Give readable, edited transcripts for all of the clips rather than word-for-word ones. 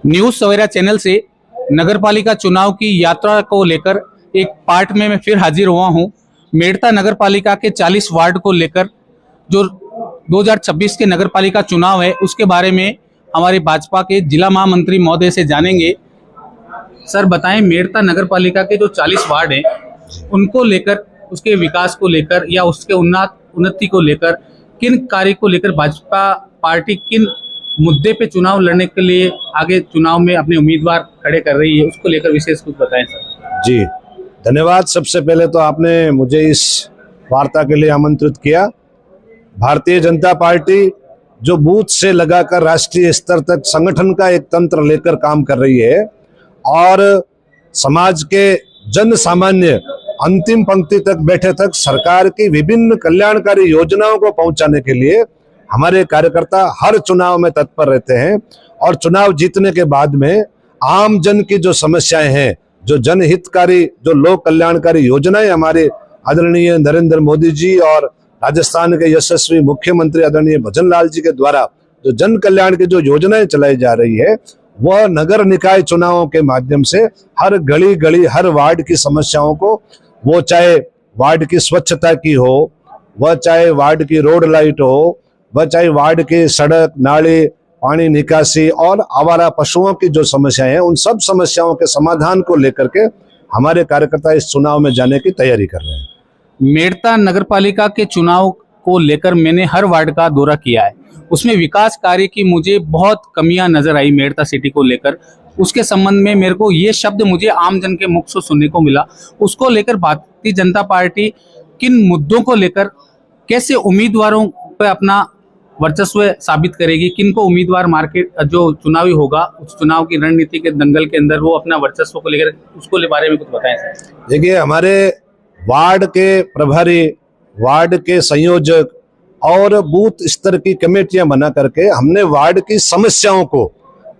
News सवेरा channel से नगरपालिका चुनाव की यात्रा को लेकर एक पार्ट में मैं फिर हाजिर हुआ हूं। मेड़ता नगरपालिका के 40 वार्ड को लेकर जो 2026 के नगरपालिका चुनाव है उसके बारे में हमारे भाजपा के जिला महामंत्री महोदय से जानेंगे। सर बताएं, मेड़ता नगरपालिका के जो 40 वार्ड हैं उनको लेकर, उसके विकास को लेकर या उसके उन्नति को लेकर, किन कार्य को लेकर भाजपा पार्टी किन मुद्दे पे चुनाव लड़ने के लिए आगे चुनाव में अपने उम्मीदवार खड़े कर रही है, उसको लेकर विशेष कुछ बताएं सर। जी धन्यवाद। सबसे पहले तो आपने मुझे इस वार्ता के लिए आमंत्रित किया। भारतीय जनता पार्टी जो बूथ से लगाकर राष्ट्रीय स्तर तक संगठन का एक तंत्र लेकर काम कर रही है और समाज के जन सामान्य अंतिम पंक्ति तक बैठे तक सरकार की विभिन्न कल्याणकारी योजनाओं को पहुंचाने के लिए हमारे कार्यकर्ता हर चुनाव में तत्पर रहते हैं और चुनाव जीतने के बाद में आम जन की जो समस्याएं हैं, जो जनहितकारी, जो लोक कल्याणकारी योजनाएं हमारे आदरणीय नरेंद्र मोदी जी और राजस्थान के यशस्वी मुख्यमंत्री आदरणीय भजन लाल जी के द्वारा जो जन कल्याण की जो योजनाएं चलाई जा रही है, वह नगर निकाय चुनावों के माध्यम से हर गली गली, हर वार्ड की समस्याओं को, वो चाहे वार्ड की स्वच्छता की हो, वह चाहे वार्ड की रोड लाइट हो, वह चाहे वार्ड की सड़क, नाली, पानी निकासी और आवारा पशुओं की जो समस्याएं हैं, उन सब समस्याओं के समाधान को लेकर के हमारे कार्यकर्ता इस चुनाव में जाने की तैयारी कर रहे हैं। मेड़ता नगरपालिका के चुनाव को लेकर मैंने हर वार्ड का दौरा किया है, उसमें विकास कार्य की मुझे बहुत कमियां नजर आई। मेड़ता सिटी को लेकर उसके संबंध में मेरे को ये शब्द मुझे आम जन के मुख से सुनने को मिला। उसको लेकर भारतीय जनता पार्टी किन मुद्दों को लेकर कैसे उम्मीदवारों पर अपना वर्चस्व साबित करेगी, किन को उम्मीदवार मार्केट जो चुनावी होगा उस चुनाव की रणनीति के दंगल के अंदर वो अपना वर्चस्व को लेकर, उसको बारे में कुछ बताएं सर। देखिए, हमारे वार्ड के प्रभारी, वार्ड के संयोजक और बूथ स्तर की कमेटियां बना करके हमने वार्ड की समस्याओं को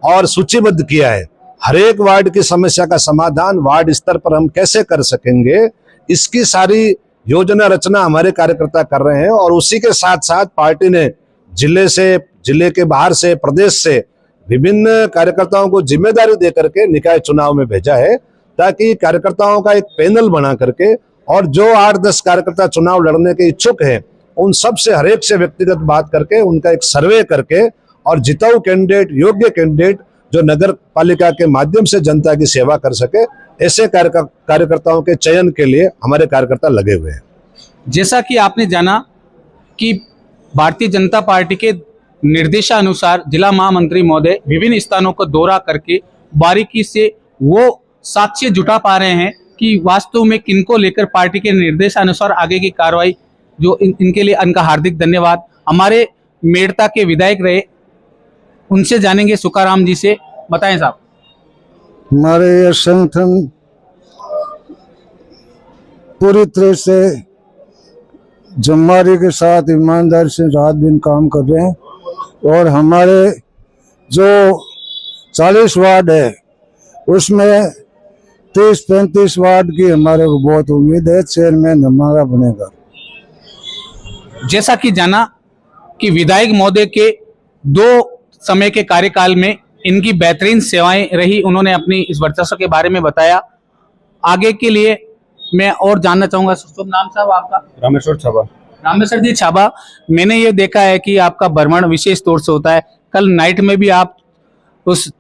और सूचीबद्ध किया है। हर एक वार्ड की समस्या का समाधान वार्ड स्तर पर हम कैसे कर सकेंगे, इसकी सारी योजना रचना हमारे कार्यकर्ता कर रहे हैं। और उसी के साथ साथ पार्टी ने जिले से, जिले के बाहर से, प्रदेश से विभिन्न कार्यकर्ताओं को जिम्मेदारी देकर के निकाय चुनाव में भेजा है, ताकि कार्यकर्ताओं का एक पैनल बना करके और जो 8-10 कार्यकर्ता चुनाव लड़ने के इच्छुक हैं, उन सब से, हर एक से व्यक्तिगत बात करके उनका एक सर्वे करके और जिताऊ कैंडिडेट, योग्य कैंडिडेट जो नगर पालिका के माध्यम से जनता की सेवा कर सके, ऐसे कार्यकर्ताओं के चयन के लिए हमारे कार्यकर्ता लगे हुए हैं। जैसा कि आपने जाना कि भारतीय जनता पार्टी के निर्देशानुसार जिला महामंत्री महोदय विभिन्न स्थानों को दौरा करके बारीकी से वो साक्ष्य जुटा पा रहे हैं कि वास्तव में किनको लेकर पार्टी के निर्देशानुसार आगे की कार्रवाई, जो इनके लिए इनका हार्दिक धन्यवाद। हमारे मेड़ता के विधायक रहे, उनसे जानेंगे सुकाराम जी से। बताएं साहब। हमारे यह संगठन पूरी तरह से जिम्मेदारी के साथ ईमानदारी से रात दिन काम कर रहे हैं और हमारे जो 40 वार्ड है उसमें 30-35 वार्ड की हमारे को बहुत उम्मीद है चेयरमैन हमारा बनेगा। जैसा कि जाना कि विधायक महोदय के 2 समय के कार्यकाल में इनकी बेहतरीन सेवाएं रही, उन्होंने अपनी इस वर्चस्व के बारे में बताया। आगे के लिए मैं और जानना चाहूंगा, शुभ नाम साहब आपका? रामेश्वर छाबा। रामेश्वर जी छाबा, मैंने ये देखा है कि आपका भ्रमण विशेष तौर से होता है। कल नाइट में भी आप उस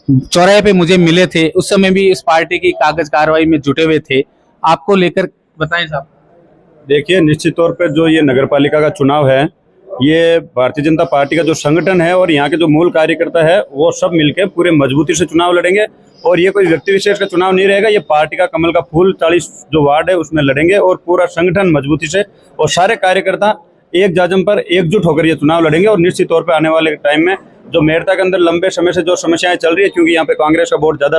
चौराहे पे मुझे मिले थे, उस समय भी इस पार्टी की कागज कार्रवाई में जुटे हुए थे। आपको लेकर बताएं साहब। देखिए, निश्चित तौर पर जो ये नगरपालिका का चुनाव है, ये भारतीय जनता पार्टी का जो संगठन है और यहाँ के जो मूल कार्यकर्ता है वो सब मिलकर पूरे मजबूती से चुनाव लड़ेंगे। और ये कोई व्यक्ति विशेष का चुनाव नहीं रहेगा, ये पार्टी का कमल का फूल 40 जो वार्ड है उसमें लड़ेंगे और पूरा संगठन मजबूती से और सारे कार्यकर्ता एक जाजम पर एकजुट होकर ये चुनाव लड़ेंगे। और निश्चित तौर पर आने वाले टाइम में जो मेड़ता के अंदर लंबे समय से जो समस्याएं चल रही है, क्योंकि यहाँ पे कांग्रेस का वोट ज्यादा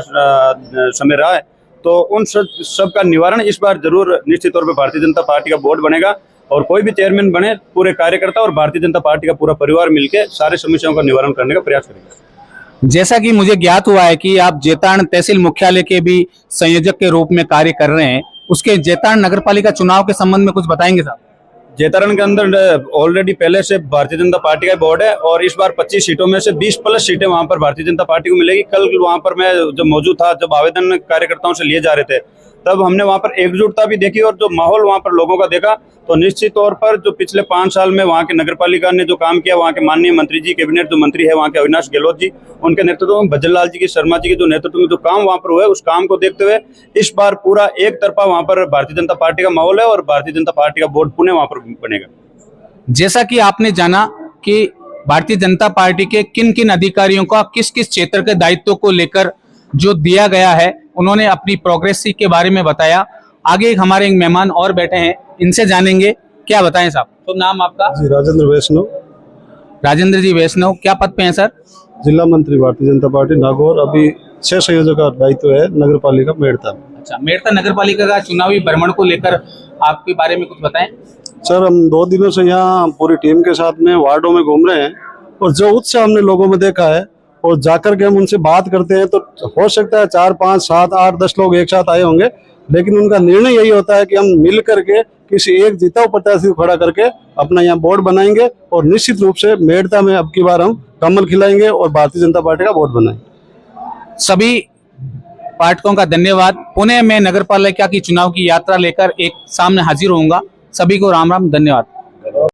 समय रहा है, तो उन सब का निवारण इस बार जरूर निश्चित तौर पर भारतीय जनता पार्टी का बोर्ड बनेगा और कोई भी चेयरमैन बने, पूरे कार्यकर्ता और भारतीय जनता पार्टी का पूरा परिवार मिलकर सारे समस्याओं का निवारण करने का प्रयास करेंगे। जैसा कि मुझे ज्ञात हुआ है कि आप जेताण तहसील मुख्यालय के भी संयोजक के रूप में कार्य कर रहे हैं, उसके जेताण नगरपालिका चुनाव के संबंध में कुछ बताएंगे साहब? जैतारण के अंदर ऑलरेडी पहले से भारतीय जनता पार्टी का बोर्ड है और इस बार 25 सीटों में से 20 प्लस सीटें वहां पर भारतीय जनता पार्टी को मिलेगी। कल वहां पर मैं जब मौजूद था, जब आवेदन कार्यकर्ताओं से लिए जा रहे थे, तब हमने वहां पर एकजुटता भी देखी और जो माहौल वहां पर लोगों का देखा, तो निश्चित तौर पर जो पिछले 5 साल में वहां के नगर पालिका ने जो काम किया, वहां के माननीय मंत्री जी, कैबिनेट जो मंत्री है वहां के अविनाश गहलोत जी, उनके नेतृत्व में भज्जन लाल जी की, शर्मा जी के जो नेतृत्व में जो काम वहां पर हुआ है, उस काम को देखते हुए इस बार पूरा एक तरफा वहां पर भारतीय जनता पार्टी का माहौल है और भारतीय जनता पार्टी का बोर्ड पुणे वहां पर बनेगा। जैसा कि आपने जाना कि भारतीय जनता पार्टी के किन किन अधिकारियों का किस किस क्षेत्र के दायित्व को लेकर जो दिया गया है, उन्होंने अपनी प्रोग्रेस के बारे में बताया। आगे हमारे एक मेहमान और बैठे हैं, इनसे जानेंगे। क्या बताएं साहब? तो नाम आपका? जी, राजेंद्र वैष्णव। राजेंद्र जी वैष्णव, क्या पद पे हैं सर? जिला मंत्री भारतीय जनता पार्टी नागौर। अभी 6 संयोजक का दायित्व है नगर पालिका मेड़ता। अच्छा, मेड़ता नगर पालिका का चुनावी भ्रमण को लेकर आपके बारे में कुछ बताएं। सर, हम 2 दिनों से यहाँ पूरी टीम के साथ में वार्डों में घूम रहे हैं और जो उत्साह हमने लोगों में देखा है और जाकर के हम उनसे बात करते हैं, तो हो सकता है 4, 5, 7, 8, 10 लोग एक साथ आए होंगे, लेकिन उनका निर्णय यही होता है कि हम मिल करके किसी एक जीता हुआ प्रत्याशी को खड़ा करके अपना यहाँ बोर्ड बनाएंगे और निश्चित रूप से मेड़ता में अब की बार हम कमल खिलाएंगे और भारतीय जनता पार्टी का बोर्ड बनाएंगे। सभी पार्टियों का धन्यवाद। पुणे में नगर पालिका की चुनाव की यात्रा लेकर एक सामने हाजिर होऊंगा। सभी को राम राम, धन्यवाद।